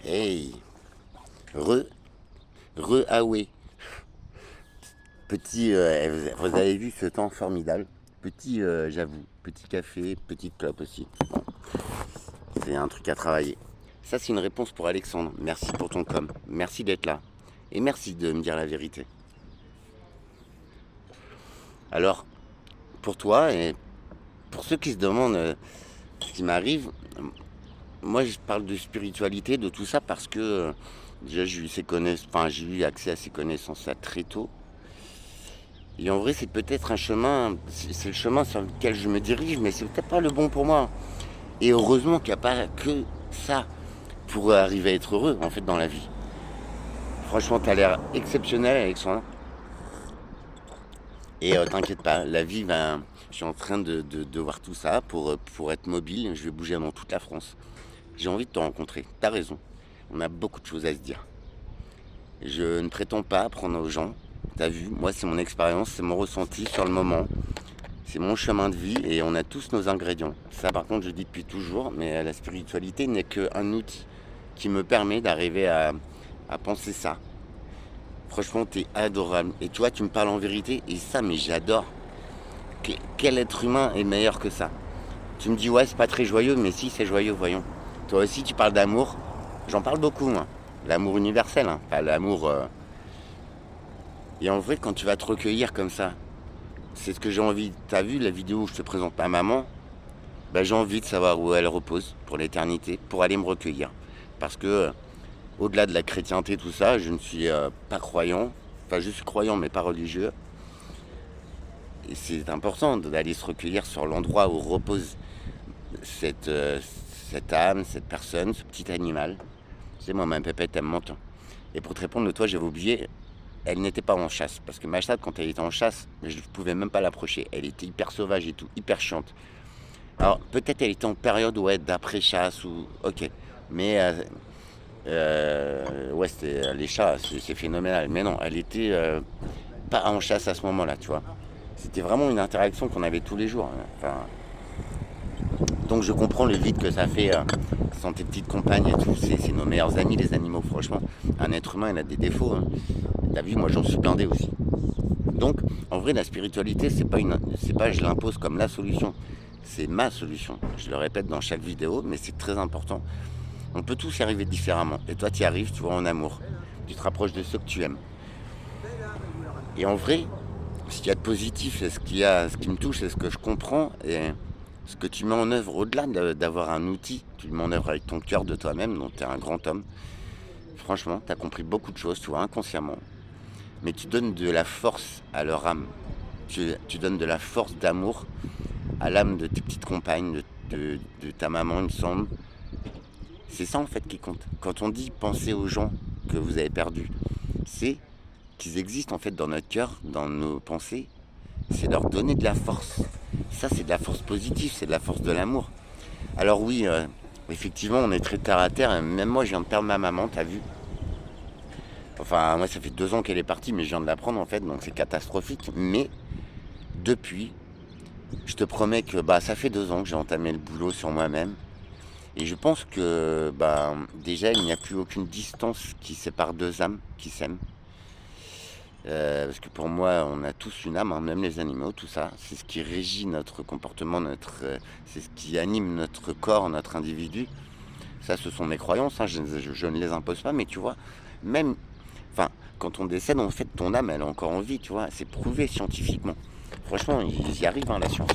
Hey, re, re-Aoué. Petit, vous avez vu ce temps formidable. Petit, j'avoue, petit café, petite clope aussi. Bon, c'est un truc à travailler. Ça, c'est une réponse pour Alexandre. Merci pour ton com. Merci d'être là. Et merci de me dire la vérité. Alors, pour toi et pour ceux qui se demandent ce qui m'arrive, moi je parle de spiritualité, de tout ça parce que déjà j'ai eu accès à ces connaissances là très tôt. Et en vrai, c'est peut-être un chemin, c'est le chemin sur lequel je me dirige, mais c'est peut-être pas le bon pour moi. Et heureusement qu'il n'y a pas que ça pour arriver à être heureux, en fait, dans la vie. Franchement, t'as l'air exceptionnel, Alexandre. Et t'inquiète pas, la vie va. Je suis en train de voir tout ça pour être mobile. Je vais bouger dans toute la France. J'ai envie de te rencontrer. T'as raison. On a beaucoup de choses à se dire. Je ne prétends pas apprendre aux gens. T'as vu, moi, c'est mon expérience, c'est mon ressenti sur le moment. C'est mon chemin de vie et on a tous nos ingrédients. Ça, par contre, je dis depuis toujours, mais la spiritualité n'est qu'un outil qui me permet d'arriver à penser ça. Franchement, t'es adorable. Et toi, tu me parles en vérité. Et ça, mais j'adore. Quel être humain est meilleur que ça? Tu me dis, ouais, c'est pas très joyeux, mais si, c'est joyeux, voyons. Toi aussi, tu parles d'amour. J'en parle beaucoup, moi. L'amour universel, hein. Pas l'amour. Et en vrai, quand tu vas te recueillir comme ça, c'est ce que j'ai envie. T'as vu la vidéo où je te présente ma maman? Ben, j'ai envie de savoir où elle repose pour l'éternité, pour aller me recueillir. Parce que, au-delà de la chrétienté, tout ça, je ne suis pas croyant. Enfin, je suis croyant, mais pas religieux. Et c'est important d'aller se recueillir sur l'endroit où repose cette, cette âme, cette personne, ce petit animal. Tu sais, moi, ma pépette, elle m'entend. Et pour te répondre, toi, j'avais oublié, elle n'était pas en chasse. Parce que ma chatte, quand elle était en chasse, je ne pouvais même pas l'approcher. Elle était hyper sauvage et tout, hyper chiante. Alors, peut-être elle était en période ouais, d'après-chasse ou. Ok. Mais. Ouais, c'était les chats, c'est phénoménal. Mais non, elle était pas en chasse à ce moment-là, tu vois. C'était vraiment une interaction qu'on avait tous les jours. Enfin, donc je comprends le vide que ça fait sans tes petites compagnes et tout. C'est nos meilleurs amis, les animaux, franchement. Un être humain, il a des défauts. Hein. T'as vu, moi j'en suis blindé aussi. Donc, en vrai, la spiritualité, c'est pas je l'impose comme la solution. C'est ma solution. Je le répète dans chaque vidéo, mais c'est très important. On peut tous y arriver différemment. Et toi, tu y arrives, tu vois, en amour. Tu te rapproches de ceux que tu aimes. Et en vrai, ce qu'il y a de positif, et ce qui me touche, c'est ce que je comprends, et ce que tu mets en œuvre, au-delà d'avoir un outil, tu le mets en œuvre avec ton cœur de toi-même, donc tu es un grand homme. Franchement, tu as compris beaucoup de choses, tu vois, inconsciemment. Mais tu donnes de la force à leur âme. Tu donnes de la force d'amour à l'âme de tes petites compagnes, de ta maman, il me semble. C'est ça en fait qui compte. Quand on dit pensez aux gens que vous avez perdus, c'est qu'ils existent en fait dans notre cœur, dans nos pensées. C'est leur donner de la force. Ça, c'est de la force positive, c'est de la force de l'amour. Alors oui, effectivement, on est très terre à terre. Même moi, je viens de perdre ma maman, t'as vu? Enfin, moi, ça fait 2 ans qu'elle est partie, mais je viens de la prendre en fait, donc c'est catastrophique. Mais depuis, je te promets que bah, ça fait 2 ans que j'ai entamé le boulot sur moi-même. Et je pense que bah, déjà, il n'y a plus aucune distance qui sépare 2 âmes qui s'aiment. Parce que pour moi, on a tous une âme, hein, même les animaux, tout ça. C'est ce qui régit notre comportement, c'est ce qui anime notre corps, notre individu. Ça, ce sont mes croyances, hein, je ne les impose pas, mais tu vois, même, enfin, quand on décède, en fait, ton âme, elle est encore en vie, tu vois. C'est prouvé scientifiquement. Franchement, ils y arrivent, hein, la science.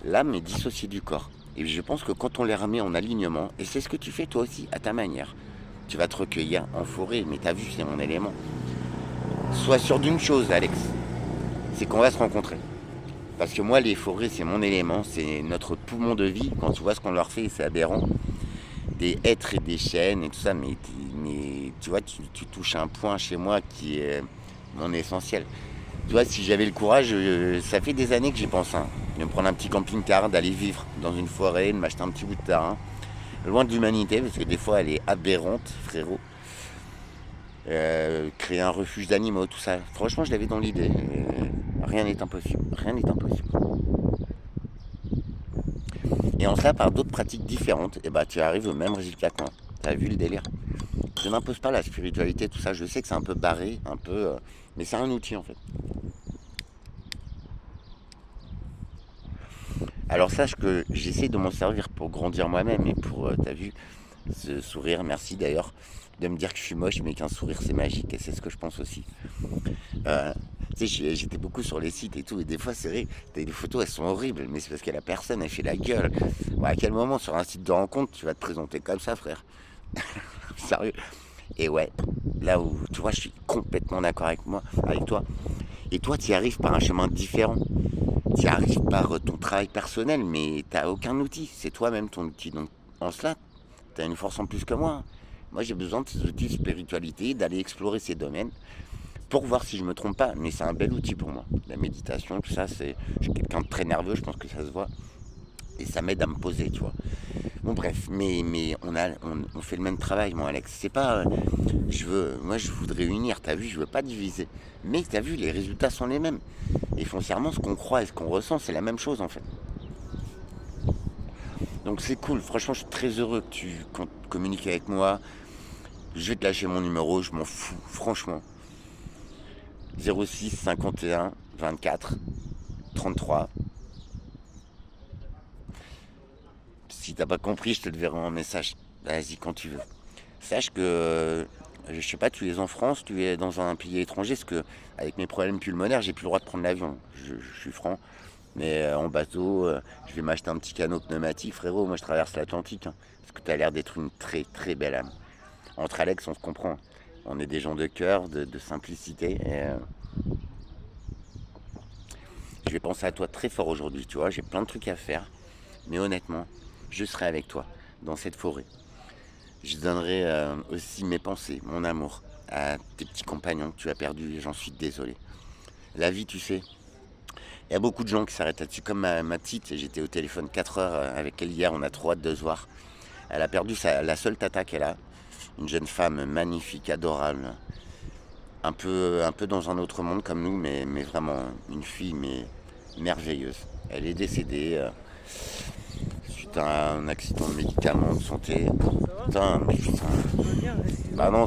L'âme est dissociée du corps. Et je pense que quand on les remet en alignement, et c'est ce que tu fais toi aussi, à ta manière, tu vas te recueillir en forêt, mais t'as vu, c'est mon élément. Sois sûr d'une chose, Alex, c'est qu'on va se rencontrer. Parce que moi, les forêts, c'est mon élément, c'est notre poumon de vie. Quand tu vois ce qu'on leur fait, c'est aberrant. Des hêtres et des chênes et tout ça, mais tu vois, tu touches un point chez moi qui est mon essentiel. Tu vois, si j'avais le courage, ça fait des années que j'y pense, hein, de me prendre un petit camping-car, d'aller vivre dans une forêt, de m'acheter un petit bout de terrain, loin de l'humanité, parce que des fois, elle est aberrante, frérot. Créer un refuge d'animaux, tout ça. Franchement, je l'avais dans l'idée. Rien n'est impossible. Rien n'est impossible. Et en cela, par d'autres pratiques différentes, et bah, tu arrives au même résultat que moi. T'as vu le délire? Je n'impose pas la spiritualité, tout ça. Je sais que c'est un peu barré, un peu, mais c'est un outil en fait. Alors sache que j'essaie de m'en servir pour grandir moi-même et pour, t'as vu, ce sourire, merci d'ailleurs, de me dire que je suis moche, mais qu'un sourire c'est magique, et c'est ce que je pense aussi. Euh, Tu sais, j'étais beaucoup sur les sites et tout, et des fois c'est vrai, t'as des photos, elles sont horribles, mais c'est parce que la personne, elle fait la gueule. Bon, à quel moment sur un site de rencontre tu vas te présenter comme ça, frère? Sérieux? Et ouais, là où, tu vois, je suis complètement d'accord avec moi, avec toi. Et toi, tu y arrives par un chemin différent. Tu y arrives par ton travail personnel, mais t'as aucun outil. C'est toi-même ton outil. Donc, en cela, t'as une force en plus que moi. Moi, j'ai besoin de ces outils de spiritualité, d'aller explorer ces domaines pour voir si je me trompe pas. Mais c'est un bel outil pour moi. La méditation, tout ça, c'est. Je suis quelqu'un de très nerveux, je pense que ça se voit. Et ça m'aide à me poser, tu vois. Bon, bref, mais on fait le même travail, moi, Alex. C'est pas. Moi, je voudrais unir, t'as vu, je veux pas diviser. Mais t'as vu, les résultats sont les mêmes. Et foncièrement, ce qu'on croit et ce qu'on ressent, c'est la même chose, en fait. Donc c'est cool, franchement je suis très heureux que tu communiques avec moi. Je vais te lâcher mon numéro, je m'en fous, franchement. 06 51 24 33. Si t'as pas compris, je te le verrai en message. Vas-y quand tu veux. Sache que, je sais pas, tu es en France, tu es dans un pays étranger, parce que avec mes problèmes pulmonaires, j'ai plus le droit de prendre l'avion. Je suis franc. Mais en bateau, je vais m'acheter un petit canot pneumatique, frérot. Moi je traverse l'Atlantique, hein, parce que tu as l'air d'être une très très belle âme. Entre Alex, on se comprend. On est des gens de cœur, de simplicité. Et, je vais penser à toi très fort aujourd'hui, tu vois. J'ai plein de trucs à faire. Mais honnêtement, je serai avec toi dans cette forêt. Je donnerai aussi mes pensées, mon amour à tes petits compagnons que tu as perdus. Et j'en suis désolé. La vie, tu sais, il y a beaucoup de gens qui s'arrêtent là-dessus. Comme ma petite, j'étais au téléphone 4 heures avec elle hier. On a trop hâte de se voir. Elle a perdu la seule tata qu'elle a. Une jeune femme magnifique, adorable, un peu dans un autre monde comme nous, mais vraiment une fille mais merveilleuse. Elle est décédée suite à un accident de médicaments de santé. Putain, mais putain. Bah non,